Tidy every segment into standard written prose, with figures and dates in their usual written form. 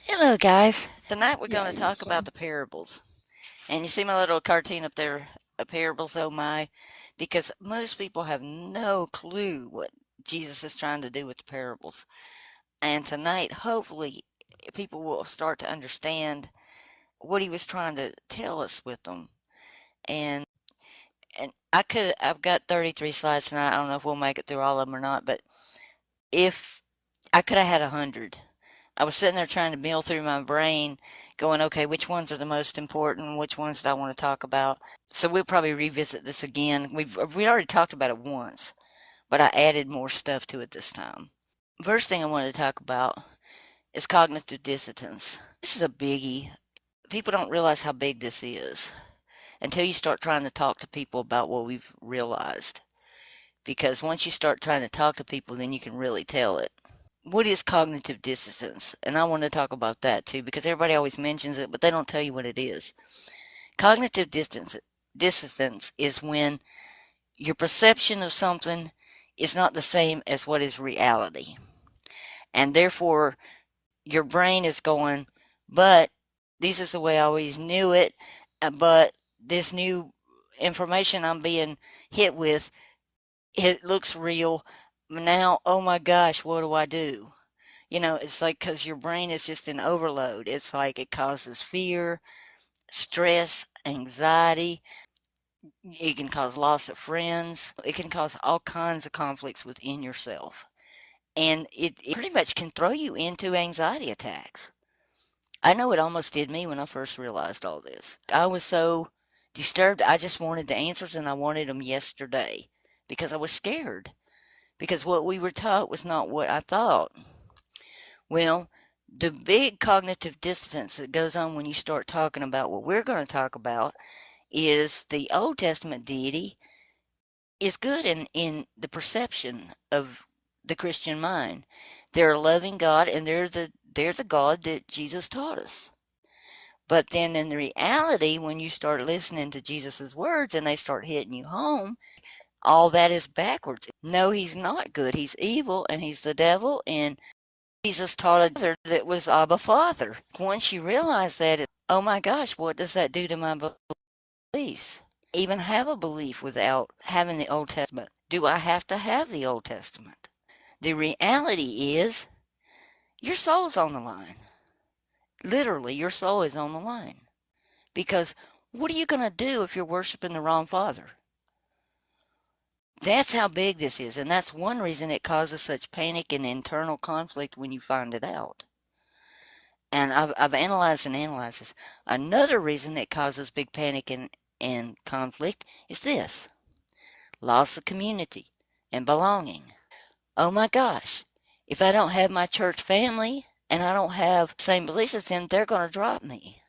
Hello, guys. Tonight we're Yeah, going to you talk about son. the parables. And you see my little cartoon up there, parables, oh my, because most people have no clue what Jesus is trying to do with the parables. And tonight, hopefully, people will start to understand what he was trying to tell us with them. And I've got 33 slides tonight. I don't know if we'll make it through all of them or not, but if I could have had 100. I was sitting there trying to mill through my brain, going, okay, which ones are the most important? Which ones do I want to talk about? So we'll probably revisit this again. We already talked about it once, but I added more stuff to it this time. First thing I wanted to talk about is cognitive dissonance. This is a biggie. People don't realize how big this is until you start trying to talk to people about what we've realized. Because once you start trying to talk to people, then you can really tell it. What is cognitive dissonance? And I want to talk about that too, because everybody always mentions it, but they don't tell you what it is. Cognitive dissonance is when your perception of something is not the same as what is reality. And therefore, your brain is going, but this is the way I always knew it, but this new information I'm being hit with, it looks real. Now, oh my gosh, what do I do? It's like because your brain is just in overload. It's like it causes fear, stress, anxiety. It can cause loss of friends. It can cause all kinds of conflicts within yourself. And it pretty much can throw you into anxiety attacks. I know it almost did me when I first realized all this. I was so disturbed. I just wanted the answers and I wanted them yesterday because I was scared. Because what we were taught was not what I thought. Well, the big cognitive dissonance that goes on when you start talking about what we're going to talk about is the Old Testament deity is good in the perception of the Christian mind. They're a loving God and they're the God that Jesus taught us. But then in the reality, when you start listening to Jesus' words and they start hitting you home, all that is backwards. No, he's not good. He's evil and he's the devil, and Jesus taught a mother that was Abba Father. Once you realize that, oh my gosh, what does that do to my beliefs? Even have a belief without having the Old Testament? Do I have to have the Old Testament? The reality is your soul's on the line. Literally, your soul is on the line. Because what are you going to do if you're worshiping the wrong Father? That's how big this is. And that's one reason it causes such panic and internal conflict when you find it out. And I've analyzed and analyzed this. Another reason it causes big panic and conflict is this: loss of community and belonging. Oh my gosh, if I don't have my church family and I don't have the same beliefs as them, they're going to drop me.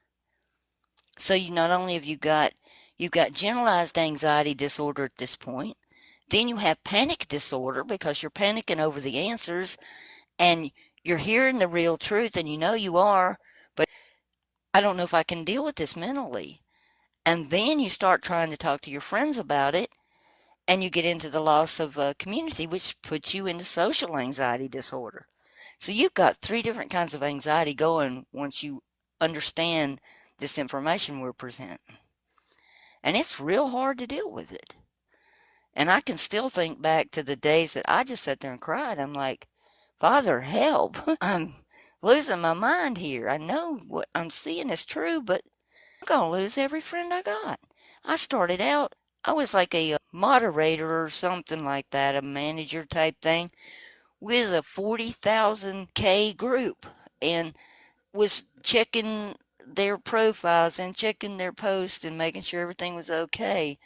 So you not only have you've got generalized anxiety disorder at this point, then you have panic disorder because you're panicking over the answers and you're hearing the real truth and you know you are, but I don't know if I can deal with this mentally. And then you start trying to talk to your friends about it, and you get into the loss of community, which puts you into social anxiety disorder. So you've got three different kinds of anxiety going once you understand this information we're presenting. And it's real hard to deal with it. And I can still think back to the days that I just sat there and cried. I'm like, Father, help. I'm losing my mind here. I know what I'm seeing is true, but I'm going to lose every friend I got. I started out, I was like a moderator or something like that, a manager type thing, with a 40,000 K group, and was checking their profiles and checking their posts and making sure everything was okay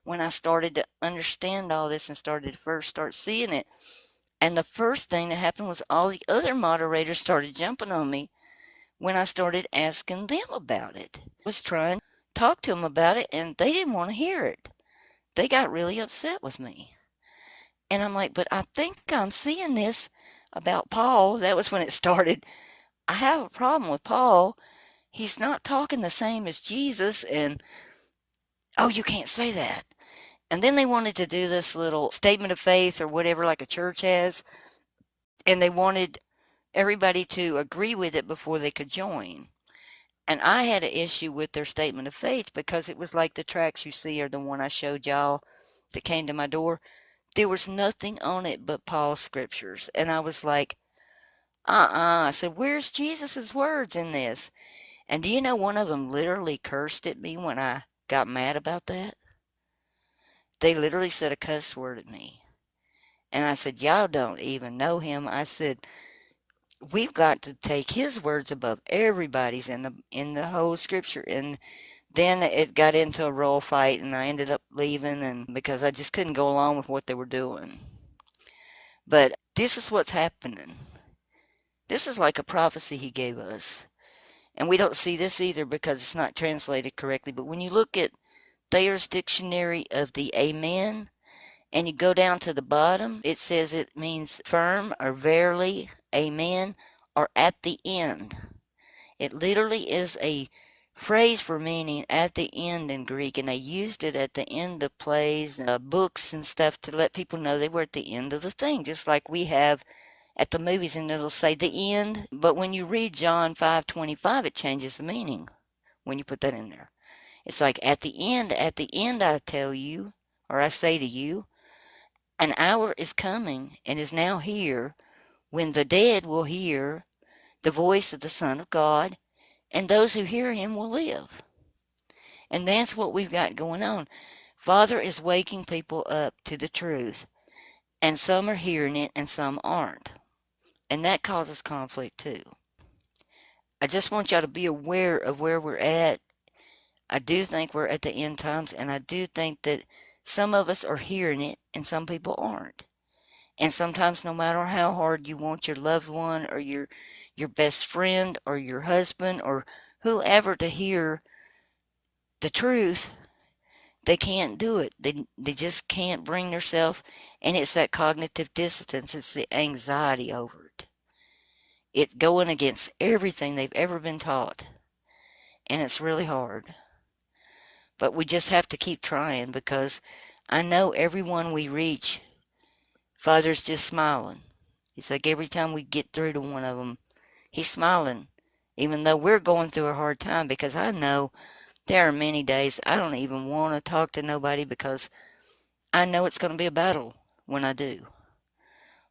when I started to understand all this and started to first start seeing it. And the first thing that happened was all the other moderators started jumping on me when I started asking them about it. I was trying to talk to them about it and they didn't want to hear it. They got really upset with me. And I'm like, but I think I'm seeing this about Paul. That was when it started. I have a problem with Paul. He's not talking the same as Jesus. And, oh, you can't say that. And then they wanted to do this little statement of faith or whatever, like a church has. And they wanted everybody to agree with it before they could join. And I had an issue with their statement of faith because it was like the tracts you see are the one I showed y'all that came to my door. There was nothing on it but Paul's scriptures. And I was like, I said, where's Jesus's words in this? And do you know one of them literally cursed at me when I got mad about that? They literally said a cuss word at me. And I said, y'all don't even know him. I said, we've got to take his words above everybody's in the whole scripture. And then it got into a roll fight and I ended up leaving and because I just couldn't go along with what they were doing. But this is what's happening. This is like a prophecy he gave us. And we don't see this either because it's not translated correctly. But when you look at Thayer's Dictionary of the Amen, and you go down to the bottom, it says it means firm or verily, amen, or at the end. It literally is a phrase for meaning at the end in Greek, and they used it at the end of plays, books, and stuff to let people know they were at the end of the thing, just like we have at the movies, and it'll say the end. But when you read John 5:25, it changes the meaning when you put that in there. It's like at the end, I tell you, or I say to you, an hour is coming and is now here when the dead will hear the voice of the Son of God, and those who hear him will live. And that's what we've got going on. Father is waking people up to the truth, and some are hearing it and some aren't. And that causes conflict too. I just want y'all to be aware of where we're at. I do think we're at the end times, and I do think that some of us are hearing it and some people aren't. And sometimes no matter how hard you want your loved one or your best friend or your husband or whoever to hear the truth, they can't do it. They just can't bring themselves, and it's that cognitive dissonance, it's the anxiety over it. It's going against everything they've ever been taught, and it's really hard. But we just have to keep trying because I know everyone we reach, Father's just smiling. It's like every time we get through to one of them, he's smiling, even though we're going through a hard time because I know there are many days I don't even want to talk to nobody because I know it's going to be a battle when I do.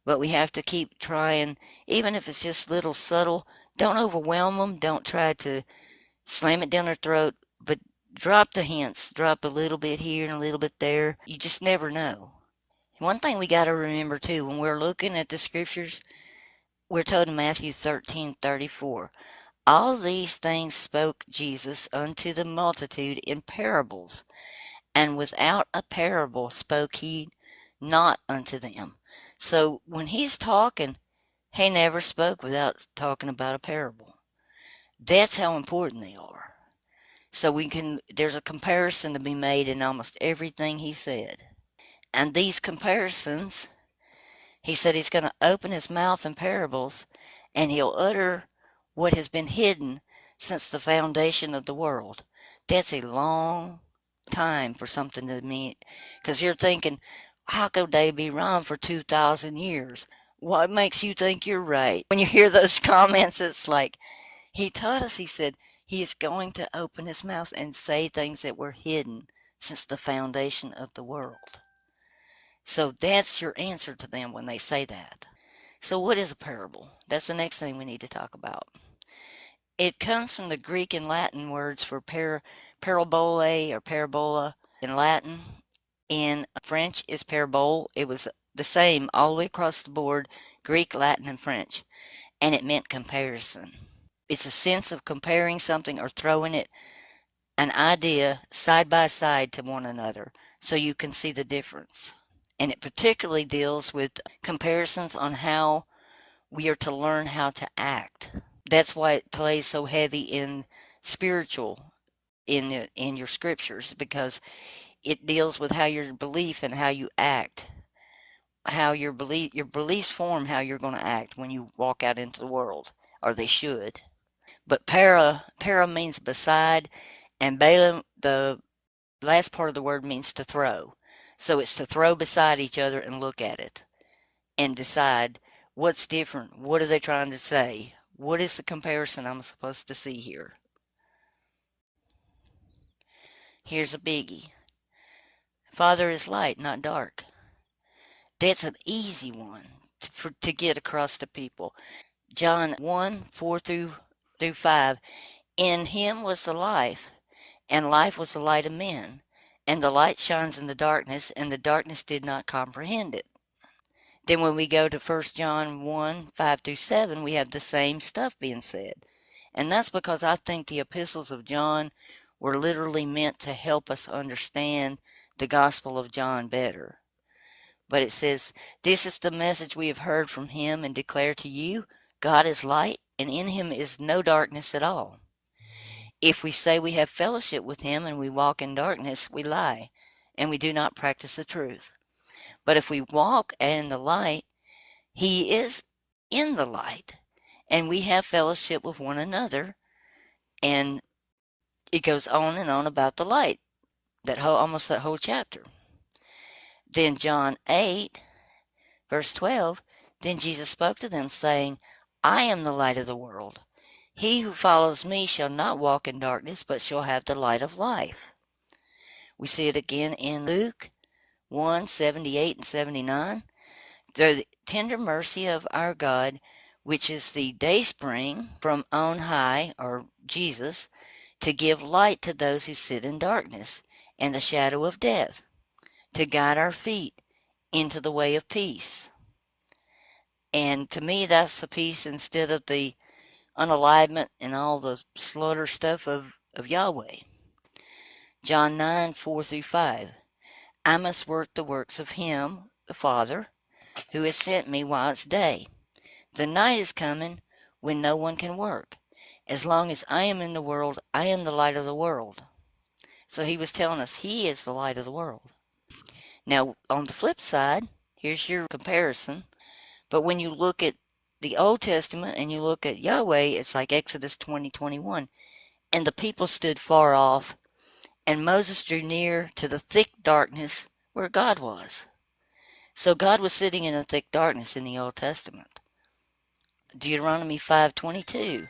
But we have to keep trying, even if it's just little subtle. Don't overwhelm them. Don't try to slam it down their throat, but drop the hints. Drop a little bit here and a little bit there. You just never know. One thing we got to remember too, when we're looking at the scriptures, we're told in Matthew 13:34, all these things spoke Jesus unto the multitude in parables, and without a parable spoke he not unto them. So when he's talking, he never spoke without talking about a parable. That's how important they are. So there's a comparison to be made in almost everything he said. And these comparisons, he said he's going to open his mouth in parables and he'll utter what has been hidden since the foundation of the world. That's a long time for something to mean, because you're thinking, how could they be wrong for 2,000 years? What makes you think you're right? When you hear those comments, it's like, he taught us, he said, he is going to open his mouth and say things that were hidden since the foundation of the world. So that's your answer to them when they say that. So, what is a parable? That's the next thing we need to talk about. It comes from the Greek and Latin words for parabole or parabola in Latin. In French is parabole. It was the same all the way across the board, Greek, Latin, and French. And it meant comparison. It's a sense of comparing something or throwing an idea side by side to one another so you can see the difference. And it particularly deals with comparisons on how we are to learn how to act. That's why it plays so heavy in spiritual in your scriptures, because it deals with how your belief and how you act, how your beliefs form how you're going to act when you walk out into the world, or they should. But para means beside, and Balaam, the last part of the word, means to throw. So it's to throw beside each other and look at it and decide What's different? What are they trying to say? What is the comparison I'm supposed to see here? Here's a biggie. Father is light, not dark. That's an easy one to get across to people. John 1 4 through 5. In him was the life, and life was the light of men. And the light shines in the darkness, and the darkness did not comprehend it. Then when we go to 1 John 1 5 through 7, we have the same stuff being said. And that's because I think the epistles of John were literally meant to help us understand the Gospel of John better. But it says, this is the message we have heard from him and declare to you, God is light, and in him is no darkness at all. If we say we have fellowship with him and we walk in darkness, we lie, and we do not practice the truth. But if we walk in the light, he is in the light, and we have fellowship with one another. And it goes on and on about the light, almost that whole chapter. Then John 8, verse 12, then Jesus spoke to them, saying, I am the light of the world. He who follows me shall not walk in darkness, but shall have the light of life. We see it again in Luke 1 78 and 79. The tender mercy of our God, which is the dayspring from on high, or Jesus, to give light to those who sit in darkness and the shadow of death, to guide our feet into the way of peace. And to me, that's the peace instead of the unalignment and all the slaughter stuff of Yahweh. John 9 4 through 5. I must work the works of him, the Father, who has sent me while it's day. The night is coming when no one can work. As long as I am in the world, I am the light of the world. So he was telling us he is the light of the world. Now, on the flip side, here's your comparison. But when you look at the Old Testament and you look at Yahweh, it's like Exodus 20:21. And the people stood far off, and Moses drew near to the thick darkness where God was. So God was sitting in a thick darkness in the Old Testament. Deuteronomy 5:22.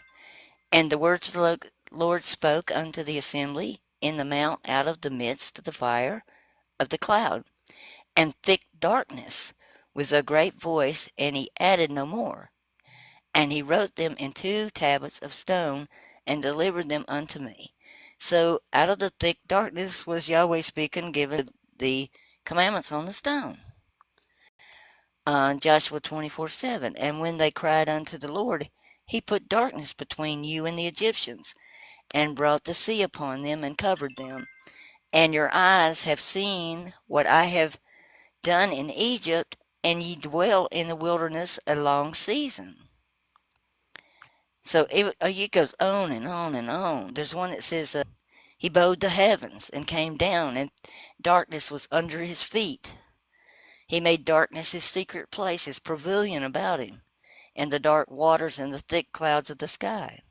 And the words of the Lord spoke unto the assembly in the mount out of the midst of the fire of the cloud, and thick darkness with a great voice, and he added no more. And he wrote them in 2 tablets of stone, and delivered them unto me. So out of the thick darkness was Yahweh speaking, giving the commandments on the stone. Joshua 24:7. And when they cried unto the Lord, he put darkness between you and the Egyptians, and brought the sea upon them, and covered them. And your eyes have seen what I have done in Egypt, and ye dwell in the wilderness a long season. So it goes on and on and on. There's one that says, he bowed the heavens and came down, and darkness was under his feet. He made darkness his secret place, his pavilion about him, and the dark waters and the thick clouds of the sky.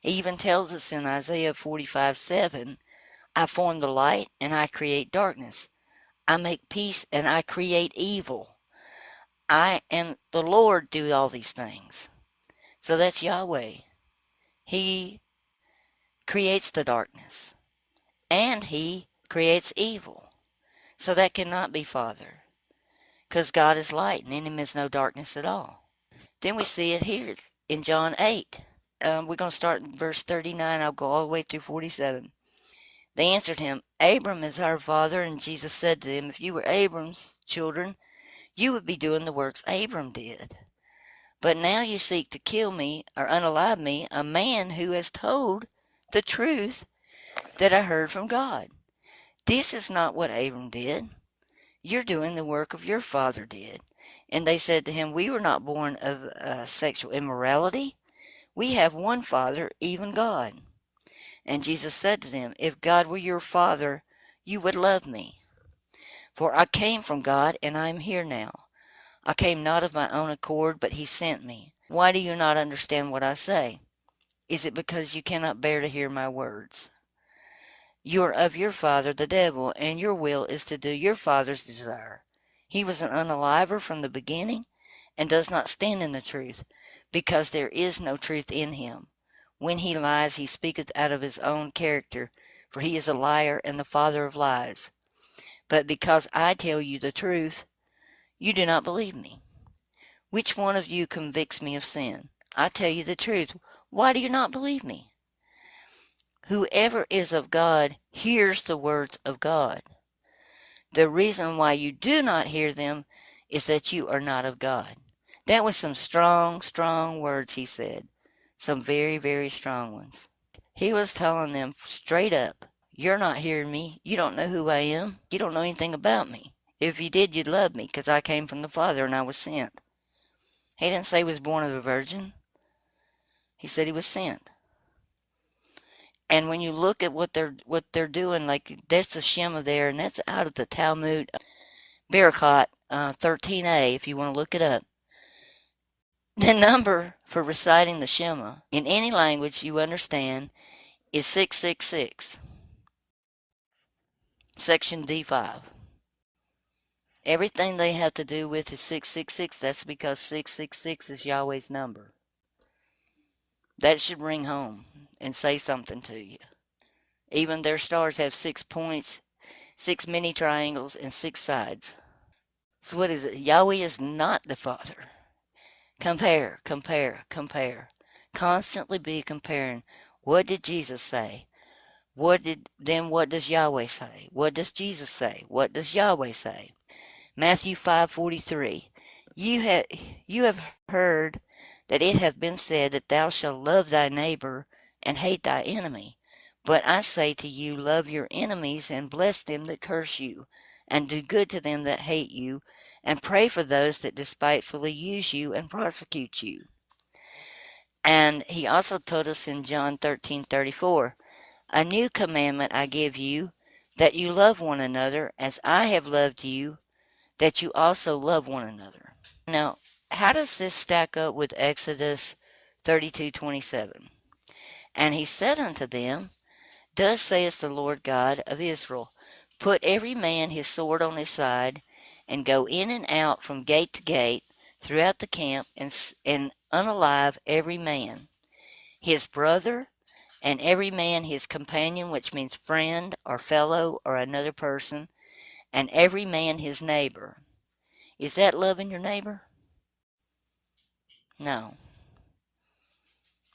He even tells us in Isaiah 45:7, I form the light and I create darkness. I make peace and I create evil. I and the Lord do all these things. So that's Yahweh. He creates the darkness and he creates evil. So that cannot be Father, because God is light and in him is no darkness at all. Then we see it here in John 8. We're going to start in verse 39. I'll go all the way through 47. They answered him, Abram is our father. And Jesus said to them, if you were Abram's children, you would be doing the works Abram did. But now you seek to kill me or unalive me, a man who has told the truth that I heard from God. This is not what Abram did. You're doing the work of your father did. And they said to him, we were not born of sexual immorality. We have one Father, even God. And Jesus said to them, if God were your Father, you would love me. For I came from God, and I am here now. I came not of my own accord, but he sent me. Why do you not understand what I say? Is it because you cannot bear to hear my words? You are of your father, the devil, and your will is to do your father's desire. He was an unaliver from the beginning, and does not stand in the truth, because there is no truth in him. When he lies, he speaketh out of his own character, for he is a liar and the father of lies. But because I tell you the truth, you do not believe me. Which one of you convicts me of sin? I tell you the truth. Why do you not believe me? Whoever is of God hears the words of God. The reason why you do not hear them is that you are not of God. That was some strong, strong words he said. Some very, very strong ones. He was telling them straight up, you're not hearing me. You don't know who I am. You don't know anything about me. If you did, you'd love me, because I came from the Father and I was sent. He didn't say he was born of a virgin. He said he was sent. And when you look at what they're doing, like that's the Shema there, and that's out of the Talmud, Barakot 13a, if you want to look it up. The number for reciting the Shema in any language you understand is 666, section D5. Everything they have to do with is 666. That's because 666 is Yahweh's number. That should ring home and say something to you. Even their stars have 6 points, 6 mini triangles, and 6 sides. So what is it? Yahweh is not the Father. Compare, compare, compare. Constantly be comparing. What did Jesus say? What does Yahweh say? What does Jesus say? What does Yahweh say? Matthew 5:43. You have heard that it hath been said that thou shalt love thy neighbor and hate thy enemy. But I say to you, love your enemies and bless them that curse you, and do good to them that hate you, and pray for those that despitefully use you and prosecute you. And he also told us in John 13:34, a new commandment I give you, that you love one another as I have loved you, that you also love one another. Now, how does this stack up with Exodus 32:27? And he said unto them, thus saith the Lord God of Israel, put every man his sword on his side, and go in and out from gate to gate throughout the camp, and unalive every man, his brother, and every man his companion, which means friend or fellow or another person, and every man his neighbor. Is that loving your neighbor? No.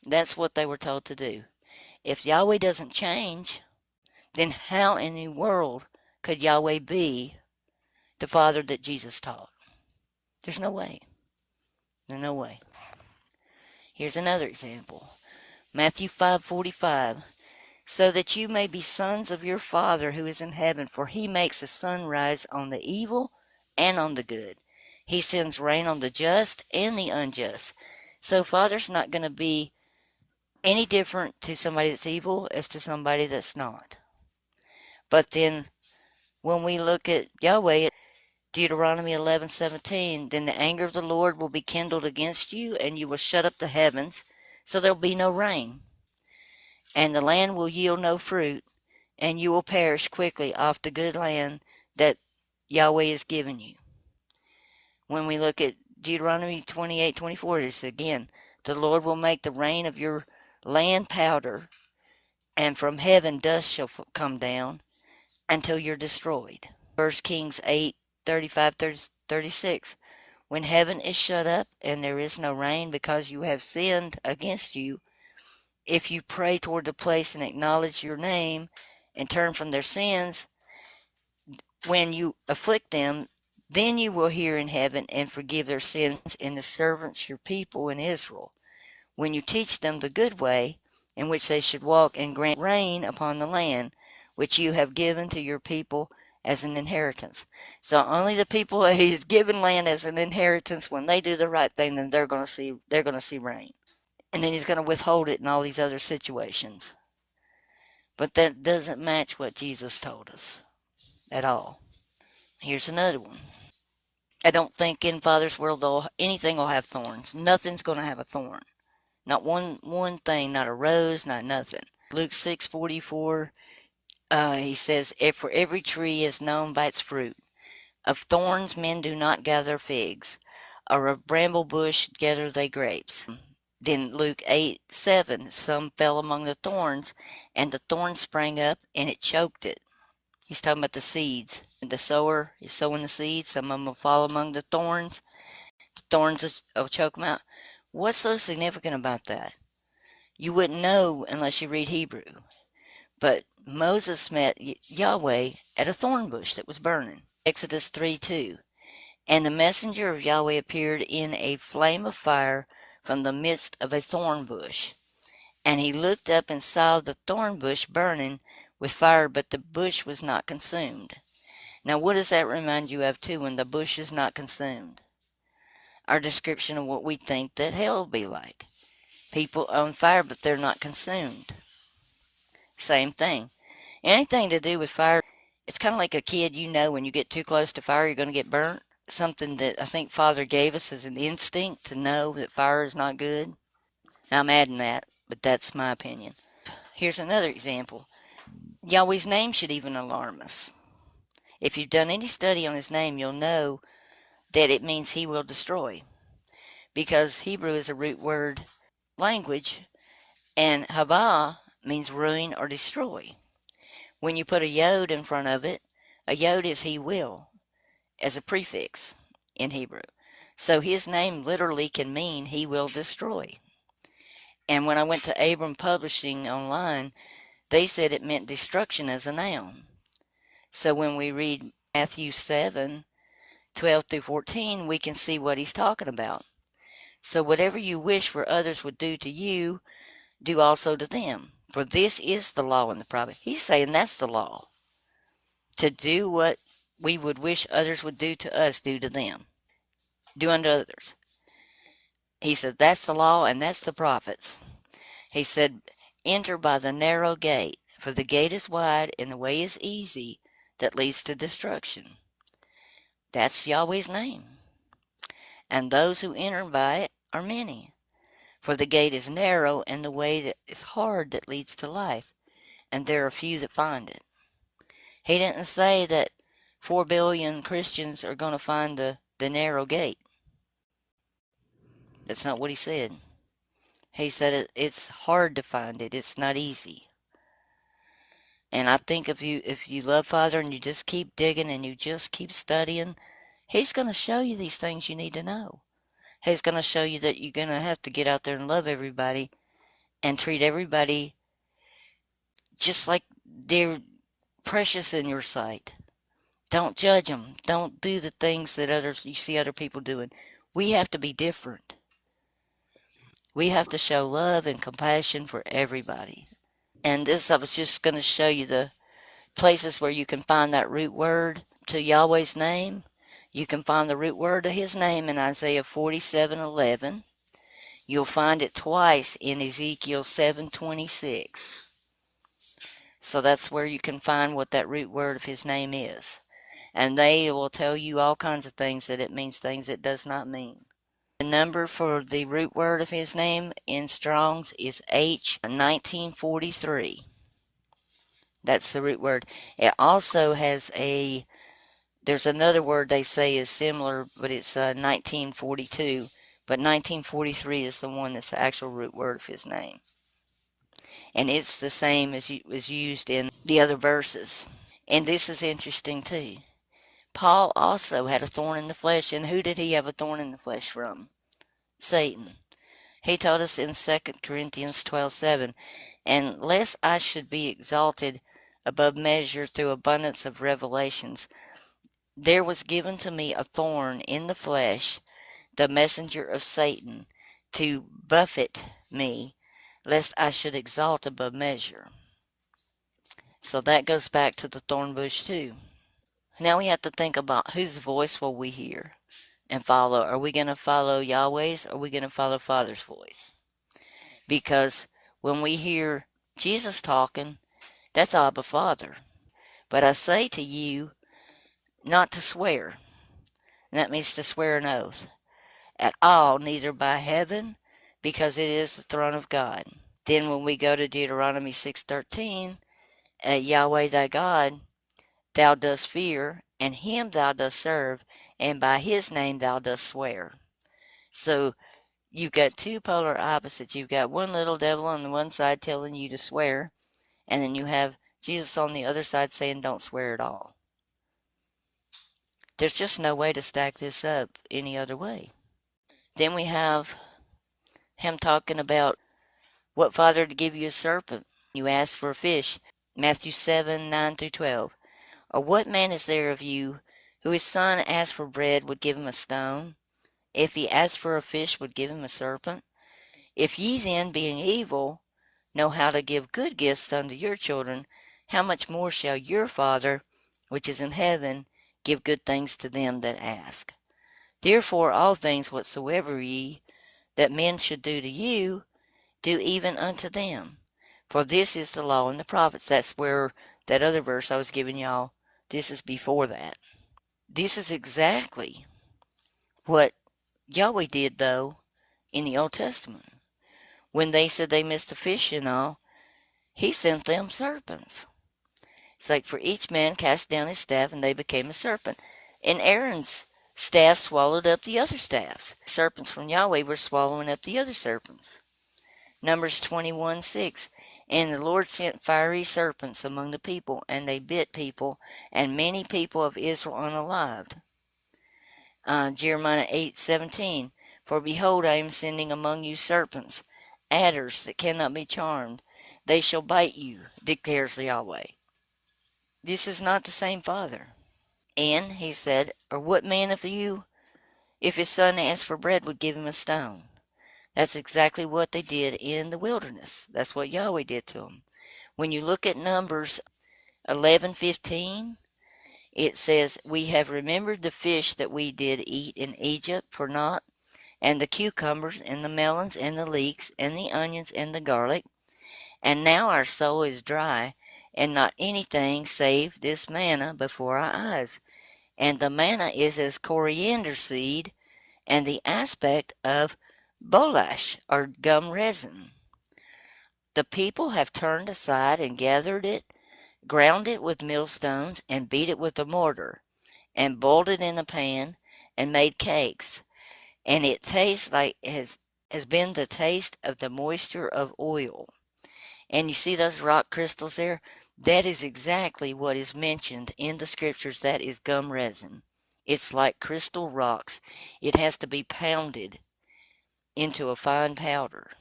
That's what they were told to do. If Yahweh doesn't change, then how in the world could Yahweh be the Father that Jesus taught? There's no way. There's no way. Here's another example. Matthew 5:45. So that you may be sons of your Father who is in heaven, for he makes the sun rise on the evil and on the good. He sends rain on the just and the unjust. So Father's not going to be any different to somebody that's evil as to somebody that's not. But then when we look at Yahweh, Deuteronomy 11:17, then the anger of the Lord will be kindled against you, and you will shut up the heavens, so there'll be no rain. And the land will yield no fruit, and you will perish quickly off the good land that Yahweh has given you. When we look at Deuteronomy 28:24, it's again, the Lord will make the rain of your land powder, and from heaven dust shall come down until you're destroyed. 1 Kings 8:35-36. When heaven is shut up and there is no rain because you have sinned against you, if you pray toward the place and acknowledge your name and turn from their sins, when you afflict them, then you will hear in heaven and forgive their sins and the servants your people in Israel. When you teach them the good way in which they should walk, and grant rain upon the land which you have given to your people as an inheritance. So only the people he's given land as an inheritance, when they do the right thing, then they're going to see rain. And then he's going to withhold it in all these other situations. But that doesn't match what Jesus told us at all. Here's another one. I don't think in Father's world anything will have thorns. Nothing's going to have a thorn. Not one thing, not a rose, not nothing. Luke 6:44, he says, for every tree is known by its fruit. Of thorns men do not gather figs. or a bramble bush gather they grapes. Then Luke 8:7, some fell among the thorns, and the thorns sprang up, and it choked it. He's talking about the seeds. The sower is sowing the seeds. Some of them will fall among the thorns. The thorns will choke them out. What's so significant about that? You wouldn't know unless you read Hebrew. But Moses met Yahweh at a thorn bush that was burning. Exodus 3:2. And the messenger of Yahweh appeared in a flame of fire from the midst of a thorn bush. And he looked up and saw the thorn bush burning with fire, but the bush was not consumed. Now, what does that remind you of, too, when the bush is not consumed? Our description of what we think that hell will be like. People on fire, but they're not consumed. Same thing. Anything to do with fire, it's kind of like a kid, when you get too close to fire, you're going to get burnt. Something that I think Father gave us as an instinct to know that fire is not good. Now, I'm adding that, but that's my opinion. Here's another example. Yahweh's name should even alarm us. If you've done any study on his name, you'll know that it means he will destroy. Because Hebrew is a root word language, and Hava means ruin or destroy. When you put a yod in front of it, a yod is he will, as a prefix in Hebrew. So his name literally can mean he will destroy. And when I went to Abram Publishing online, they said it meant destruction as a noun. So when we read Matthew 7:12 through 14, we can see what he's talking about. So whatever you wish for others would do to you, do also to them. For this is the law and the prophet. He's saying that's the law. To do what we would wish others would do to us, do to them. Do unto others. He said that's the law and that's the prophets. He said, enter by the narrow gate, for the gate is wide and the way is easy that leads to destruction. That's Yahweh's name. And those who enter by it are many. For the gate is narrow and the way that is hard that leads to life, and there are few that find it. He didn't say that 4 billion Christians are going to find the narrow gate. That's not what he said. He said it's hard to find it. It's not easy. And I think if you love Father and you just keep digging and you just keep studying, he's going to show you these things you need to know. He's going to show you that you're going to have to get out there and love everybody and treat everybody just like they're precious in your sight. Don't judge them. Don't do the things that you see other people doing. We have to be different. We have to show love and compassion for everybody. And this, I was just going to show you the places where you can find that root word to Yahweh's name. You can find the root word of his name in Isaiah 47:11. You'll find it twice in Ezekiel 7:26. So that's where you can find what that root word of his name is. And they will tell you all kinds of things that it means, things it does not mean. The number for the root word of his name in Strong's is H1943. That's the root word. It also has there's another word they say is similar, but it's 1942. But 1943 is the one that's the actual root word of his name. And it's the same as was used in the other verses. And this is interesting too. Paul also had a thorn in the flesh. And who did he have a thorn in the flesh from? Satan. He told us in 2 Corinthians 12:7, and lest I should be exalted above measure through abundance of revelations, there was given to me a thorn in the flesh, the messenger of Satan, to buffet me, lest I should exalt above measure. So that goes back to the thorn bush too. Now we have to think about whose voice will we hear and follow. Are we going to follow Yahweh's, or are we going to follow Father's voice? Because when we hear Jesus talking, that's Abba Father. But I say to you not to swear. And that means to swear an oath. At all, neither by heaven, because it is the throne of God. Then when we go to Deuteronomy 6:13, Yahweh thy God, thou dost fear, and him thou dost serve, and by his name thou dost swear. So you've got two polar opposites. You've got one little devil on the one side telling you to swear, and then you have Jesus on the other side saying don't swear at all. There's just no way to stack this up any other way. Then we have him talking about what father to give you a serpent. You ask for a fish. Matthew 7:9-12. Or what man is there of you who his son asked for bread would give him a stone? If he asked for a fish would give him a serpent? If ye then, being evil, know how to give good gifts unto your children, how much more shall your Father, which is in heaven, give good things to them that ask? Therefore all things whatsoever ye that men should do to you, do even unto them. For this is the law and the prophets. That's where that other verse I was giving y'all, this is before that. This is exactly what Yahweh did, though, in the Old Testament. When they said they missed a fish and all, he sent them serpents. It's like for each man cast down his staff, and they became a serpent. And Aaron's staff swallowed up the other staffs. Serpents from Yahweh were swallowing up the other serpents. Numbers 21:6. And the Lord sent fiery serpents among the people, and they bit people, and many people of Israel unalived. Jeremiah 8:17. For behold, I am sending among you serpents, adders that cannot be charmed. They shall bite you, declares Yahweh. This is not the same Father. And he said, or what man of you, if his son asked for bread, would give him a stone? That's exactly what they did in the wilderness. That's what Yahweh did to them. When you look at Numbers 11:15, it says, we have remembered the fish that we did eat in Egypt for naught, and the cucumbers, and the melons, and the leeks, and the onions, and the garlic. And now our soul is dry, and not anything save this manna before our eyes. And the manna is as coriander seed, and the aspect of bolash, or gum resin. The people have turned aside and gathered it, ground it with millstones, and beat it with a mortar, and boiled it in a pan, and made cakes. And it tastes like has been the taste of the moisture of oil. And you see those rock crystals there? That is exactly what is mentioned in the scriptures. That is gum resin. It's like crystal rocks. It has to be pounded into a fine powder,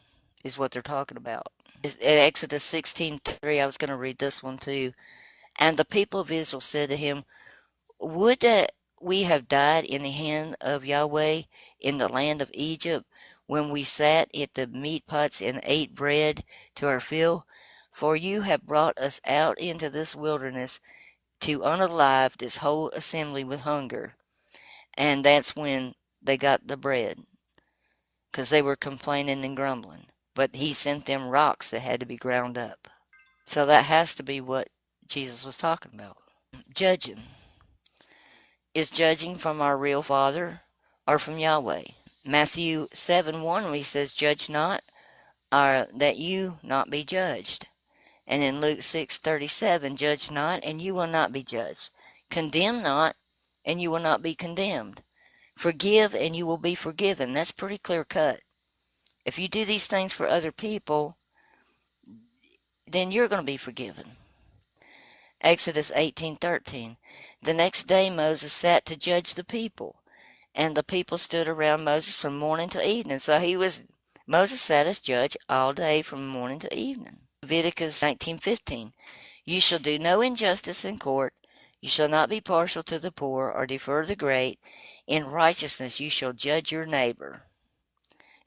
is what they're talking about. At Exodus 16:3, I was going to read this one too. And the people of Israel said to him, would that we have died in the hand of Yahweh in the land of Egypt, when we sat at the meat pots and ate bread to our fill? For you have brought us out into this wilderness to unalive this whole assembly with hunger. And that's when they got the bread, because they were complaining and grumbling. But he sent them rocks that had to be ground up. So that has to be what Jesus was talking about. Judging. Is judging from our real Father or from Yahweh? Matthew 7:1, he says, judge not, or that you not be judged. And in Luke 6:37, judge not, and you will not be judged. Condemn not, and you will not be condemned. Forgive, and you will be forgiven. That's pretty clear cut. If you do these things for other people, then you're going to be forgiven. Exodus 18:13. The next day Moses sat to judge the people, and the people stood around Moses from morning to evening. So Moses sat as judge all day from morning to evening. Leviticus 19:15. You shall do no injustice in court. You shall not be partial to the poor or defer the great. In righteousness you shall judge your neighbor.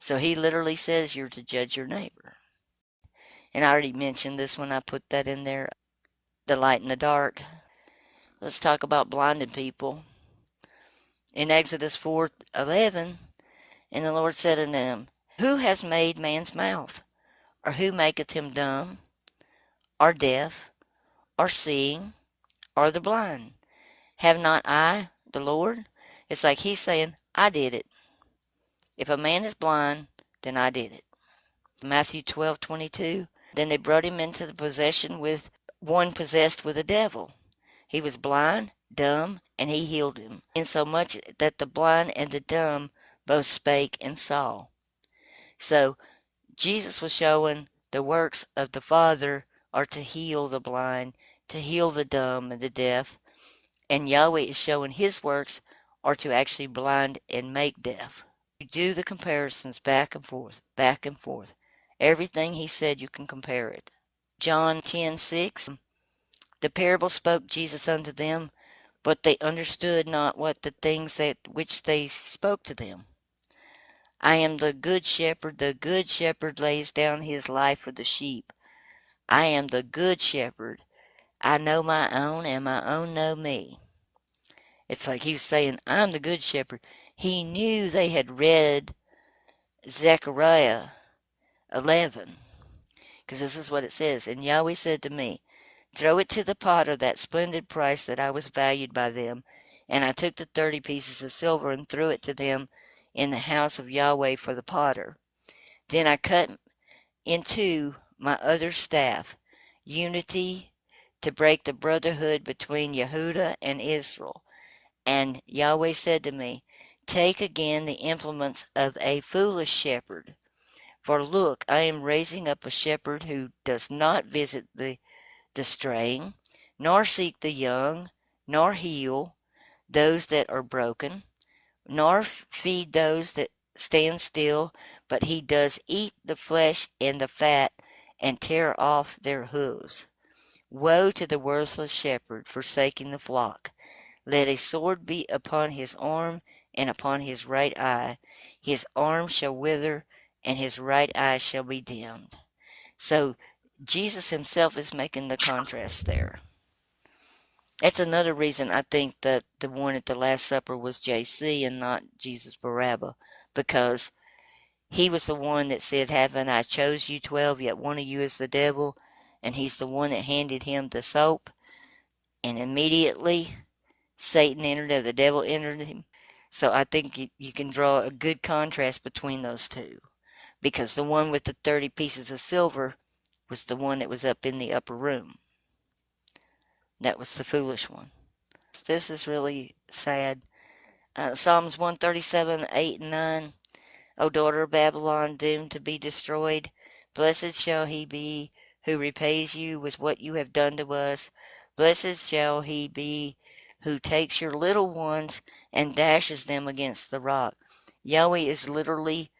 So he literally says you're to judge your neighbor. And I already mentioned this when I put that in there, the light and the dark. Let's talk about blinded people. In Exodus 4:11, and the Lord said unto them, who has made man's mouth? Or who maketh him dumb, or deaf, or seeing, or the blind? Have not I, the Lord? It's like he's saying, I did it. If a man is blind, then I did it. Matthew 12:22. Then they brought him into the possession with one possessed with a devil. He was blind, dumb, and he healed him, insomuch that the blind and the dumb both spake and saw. So Jesus was showing the works of the Father are to heal the blind, to heal the dumb and the deaf, and Yahweh is showing his works are to actually blind and make deaf. You do the comparisons back and forth, back and forth. Everything he said, you can compare it. John 10:6. The parable spoke Jesus unto them, but they understood not what the things that which they spoke to them. I am the good shepherd. The good shepherd lays down his life for the sheep. I am the good shepherd. I know my own, and my own know me. It's like he was saying, I'm the good shepherd. He knew they had read Zechariah 11, because this is what it says. And Yahweh said to me, throw it to the potter, that splendid price that I was valued by them. And I took the 30 pieces of silver and threw it to them in the house of Yahweh for the potter. Then I cut in two my other staff, unity, to break the brotherhood between Yehudah and Israel. And Yahweh said to me, take again the implements of a foolish shepherd. For look, I am raising up a shepherd who does not visit the straying, nor seek the young, nor heal those that are broken, nor feed those that stand still, but he does eat the flesh and the fat, and tear off their hooves. Woe to the worthless shepherd, forsaking the flock! Let a sword be upon his arm, and upon his right eye. His arm shall wither, and his right eye shall be dimmed. So Jesus himself is making the contrast there. That's another reason I think that the one at the Last Supper was JC and not Jesus Barabbas, because he was the one that said, haven't I chose you 12, yet one of you is the devil, and he's the one that handed him the soap, and immediately Satan entered or the devil entered him. So I think you can draw a good contrast between those two, because the one with the 30 pieces of silver was the one that was up in the upper room. That was the foolish one. This is really sad. Psalms 137, 8 and 9. O daughter of Babylon, doomed to be destroyed, blessed shall he be who repays you with what you have done to us. Blessed shall he be who takes your little ones and dashes them against the rock. Yahweh is literally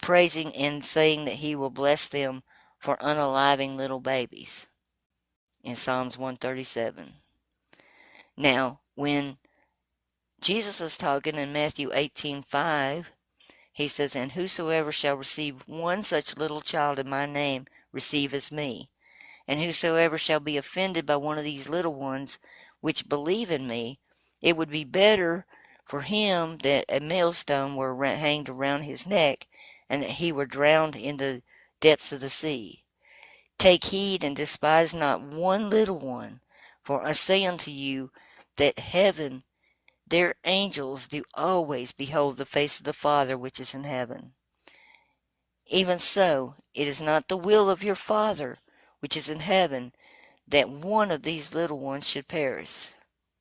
praising and saying that he will bless them for unaliving little babies in Psalms 137. Now, when Jesus is talking in Matthew 18:5, he says, and whosoever shall receive one such little child in my name receiveth me. And whosoever shall be offended by one of these little ones which believe in me, it would be better for him that a millstone were hanged around his neck, and that he were drowned in the depths of the sea. Take heed and despise not one little one, for I say unto you that heaven, their angels do always behold the face of the Father which is in heaven. Even so, it is not the will of your Father which is in heaven that one of these little ones should perish.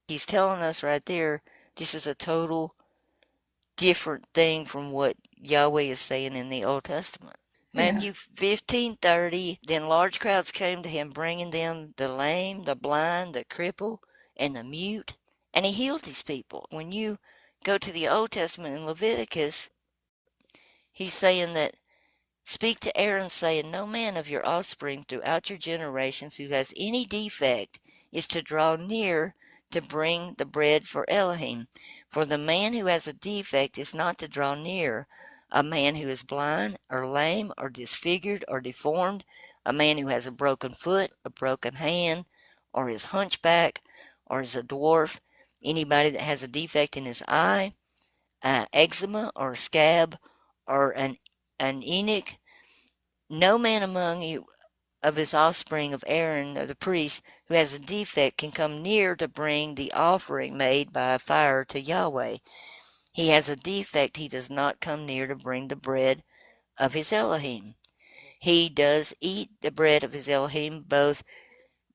He's telling us right there, this is a total different thing from what Yahweh is saying in the Old Testament. Yeah. Matthew 15:30. Then large crowds came to him, bringing them the lame, the blind, the cripple, and the mute, and he healed these people. When you go to the Old Testament in Leviticus, he's saying that, speak to Aaron, saying, no man of your offspring throughout your generations who has any defect is to draw near to bring the bread for Elohim. For the man who has a defect is not to draw near, a man who is blind or lame or disfigured or deformed, a man who has a broken foot, a broken hand, or is hunchback, or is a dwarf, anybody that has a defect in his eye, eczema or a scab, or an eunuch. No man among you of his offspring of Aaron or the priest who has a defect can come near to bring the offering made by fire to Yahweh. He has a defect, he does not come near to bring the bread of his Elohim. He does eat the bread of his Elohim, both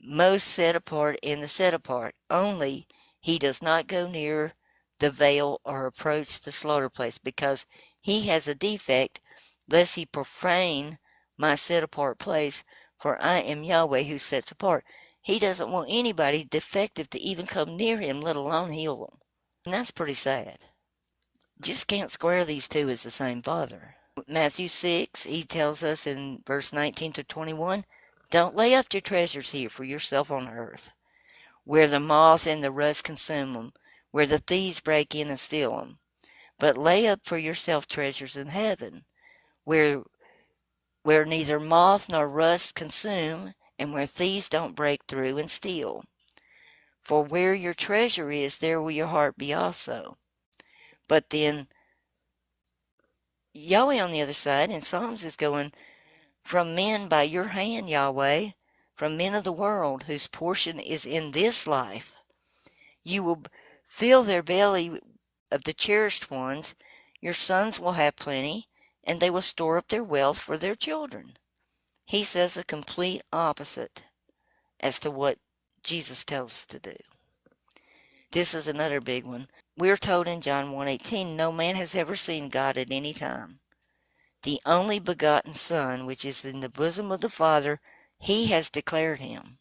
most set apart and the set apart. Only he does not go near the veil or approach the slaughter place, because he has a defect, lest he profane my set apart place, for I am Yahweh who sets apart. He doesn't want anybody defective to even come near him, let alone heal them. And that's pretty sad. Just can't square these two as the same Father. Matthew 6, he tells us in verse 19 to 21, don't lay up your treasures here for yourself on earth, where the moth and the rust consume them, where the thieves break in and steal them. But lay up for yourself treasures in heaven, where neither moth nor rust consume, and where thieves don't break through and steal. For where your treasure is, there will your heart be also. But then Yahweh on the other side in Psalms is going, from men by your hand, Yahweh, from men of the world whose portion is in this life. You will fill their belly of the cherished ones. Your sons will have plenty, and they will store up their wealth for their children. He says the complete opposite as to what Jesus tells us to do. This is another big one. We're told in John 1:18, no man has ever seen God at any time. The only begotten Son, which is in the bosom of the Father, he has declared him.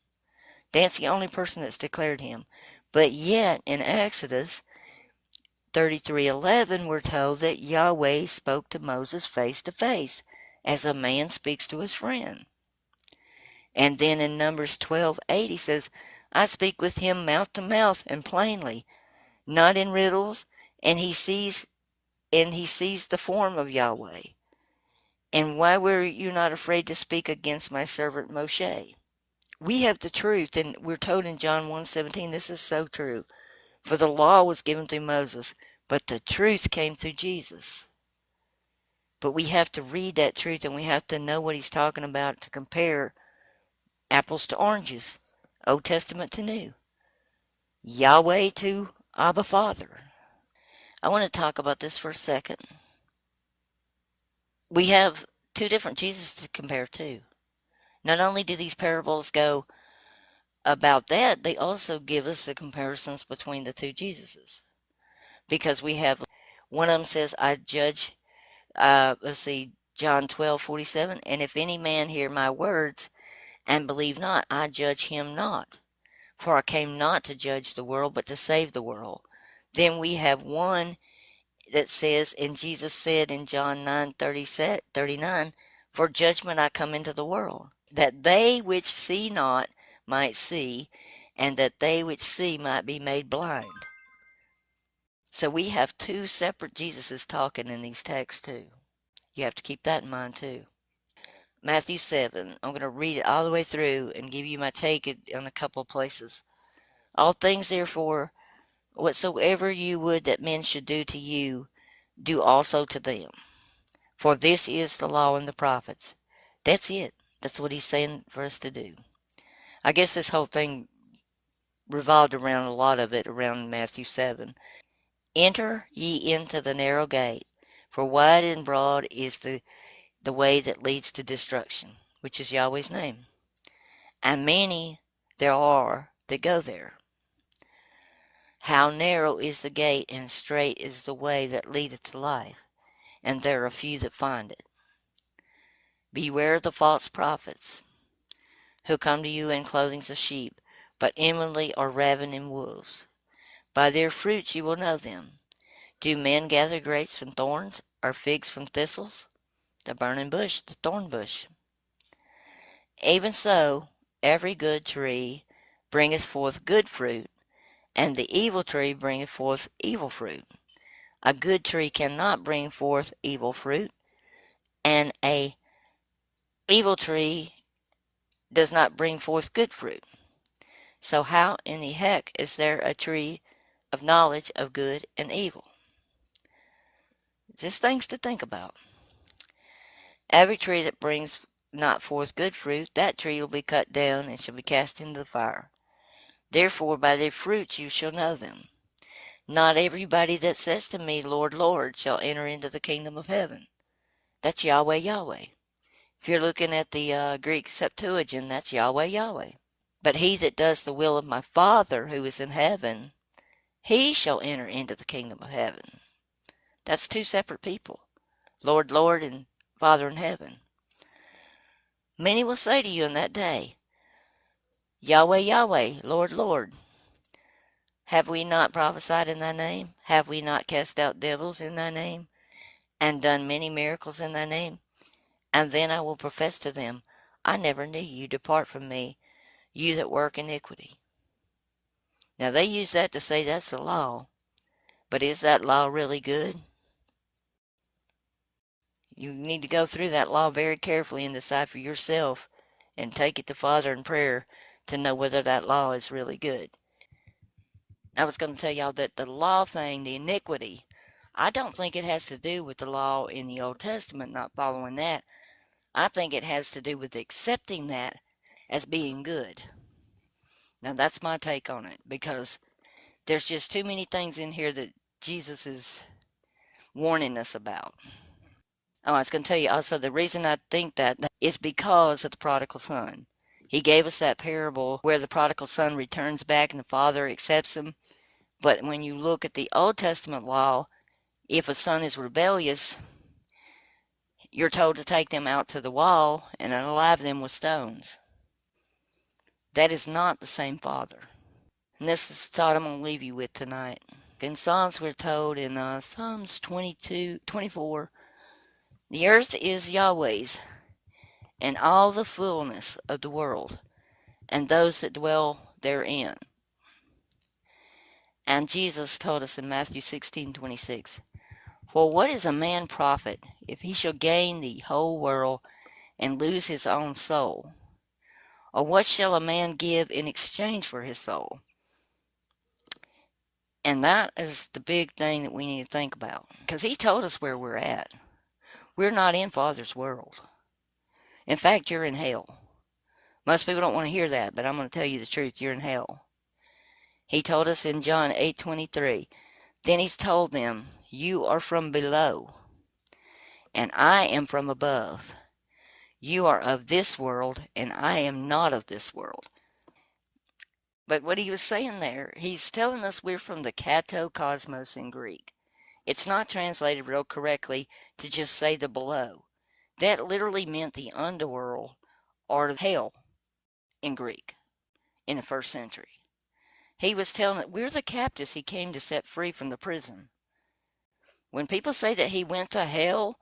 That's the only person that's declared him. But yet, in Exodus 33:11, we're told that Yahweh spoke to Moses face to face, as a man speaks to his friend. And then in Numbers 12:8, he says, I speak with him mouth to mouth and plainly, not in riddles, and he sees the form of Yahweh. And why were you not afraid to speak against my servant Moshe? We have the truth, and we're told in John 1:17, this is so true. For the law was given through Moses, but the truth came through Jesus. But we have to read that truth, and we have to know what he's talking about to compare apples to oranges, Old Testament to New, Yahweh to Abba Father. I want to talk about this for a second. We have two different Jesus to compare to. Not only do these parables go about that, they also give us the comparisons between the two Jesuses. Because we have, one of them says, I judge, John 12:47, and if any man hear my words and believe not, I judge him not. For I came not to judge the world, but to save the world. Then we have one that says, and Jesus said in John 9:39, for judgment I come into the world, that they which see not might see, and that they which see might be made blind. So we have two separate Jesuses talking in these texts too. You have to keep that in mind too. Matthew 7, I'm going to read it all the way through and give you my take on a couple of places. All things therefore, whatsoever you would that men should do to you, do also to them. For this is the law and the prophets. That's it. That's what he's saying for us to do. I guess this whole thing revolved around a lot of it around Matthew 7. Enter ye into the narrow gate, for wide and broad is the way that leads to destruction, which is Yahweh's name. And many there are that go there. How narrow is the gate, and strait is the way that leadeth to life, and there are few that find it. Beware of the false prophets, who come to you in clothing of sheep, but inwardly are ravening wolves. By their fruits you will know them. Do men gather grapes from thorns, or figs from thistles? The burning bush, the thorn bush. Even so, every good tree bringeth forth good fruit, and the evil tree bringeth forth evil fruit. A good tree cannot bring forth evil fruit, and a evil tree does not bring forth good fruit. So how in the heck is there a tree of knowledge of good and evil? Just things to think about. Every tree that brings not forth good fruit, that tree will be cut down and shall be cast into the fire. Therefore by their fruits you shall know them. Not everybody that says to me, Lord, Lord, shall enter into the kingdom of heaven. That's Yahweh, Yahweh. If you're looking at the Greek Septuagint, that's Yahweh, Yahweh. But he that does the will of my Father who is in heaven, he shall enter into the kingdom of heaven. That's two separate people. Lord, Lord, and Father in heaven. Many will say to you in that day, Yahweh, Yahweh, Lord, Lord, have we not prophesied in thy name? Have we not cast out devils in thy name, and done many miracles in thy name? And then I will profess to them, I never knew you. Depart from me, you that work iniquity. Now they use that to say that's the law, but is that law really good? You need to go through that law very carefully and decide for yourself and take it to Father in prayer to know whether that law is really good. I was going to tell y'all that the law thing, the iniquity, I don't think it has to do with the law in the Old Testament, not following that. I think it has to do with accepting that as being good. Now, that's my take on it because there's just too many things in here that Jesus is warning us about. Oh, I was going to tell you also the reason I think that is because of the prodigal son. He gave us that parable where the prodigal son returns back and the father accepts him. But when you look at the Old Testament law, if a son is rebellious, you're told to take them out to the wall and unalive them with stones. That is not the same father. And this is the thought I'm going to leave you with tonight. In Psalms, we're told in Psalms 24, the earth is Yahweh's, and all the fullness of the world, and those that dwell therein. And Jesus told us in Matthew 16:26, for what is a man profit if he shall gain the whole world and lose his own soul? Or what shall a man give in exchange for his soul? And that is the big thing that we need to think about. Because he told us where we're at. We're not in Father's world. In fact, you're in hell. Most people don't want to hear that, but I'm going to tell you the truth. You're in hell. He told us in John 8:23, then he's told them, you are from below, and I am from above. You are of this world, and I am not of this world. But what he was saying there, he's telling us we're from the katokosmos in Greek. It's not translated real correctly to just say the below. That literally meant the underworld or hell in Greek in the first century. He was telling that we're the captives he came to set free from the prison. When people say that he went to hell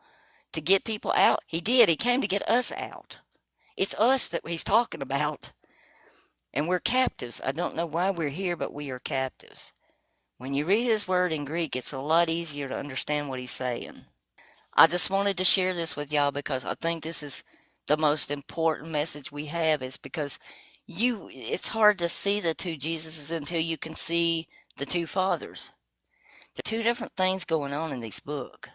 to get people out, he did. He came to get us out. It's us that he's talking about. And we're captives. I don't know why we're here, but we are captives. When you read his word in Greek, it's a lot easier to understand what he's saying. I just wanted to share this with y'all because I think this is the most important message we have is because it's hard to see the two Jesuses until you can see the two fathers. There are two different things going on in this book,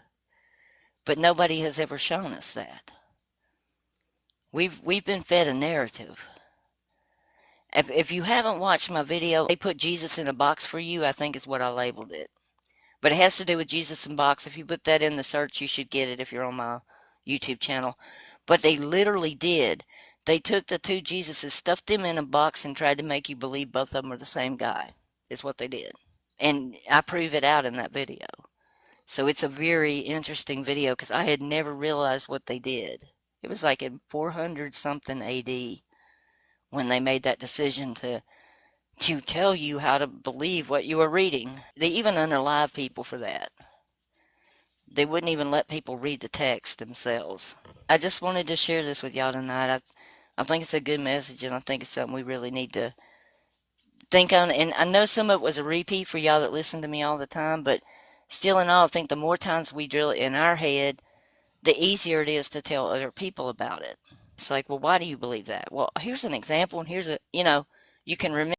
but nobody has ever shown us that. We've been fed a narrative. If you haven't watched my video, they put Jesus in a box for you, I think is what I labeled it. But it has to do with Jesus in box. If you put that in the search, you should get it if you're on my YouTube channel. But they literally did. They took the two Jesuses, stuffed them in a box, and tried to make you believe both of them are the same guy, is what they did. And I prove it out in that video. So it's a very interesting video because I had never realized what they did. It was like in 400 something AD when they made that decision to tell you how to believe what you were reading. They even unalive people for that. They wouldn't even let people read the text themselves. I just wanted to share this with y'all tonight. I think it's a good message, and I think it's something we really need to think on. And I know some of it was a repeat for y'all that listen to me all the time, but still in all, I think the more times we drill it in our head, the easier it is to tell other people about it. It's like, well, why do you believe that? Well, here's an example, and here's you can remember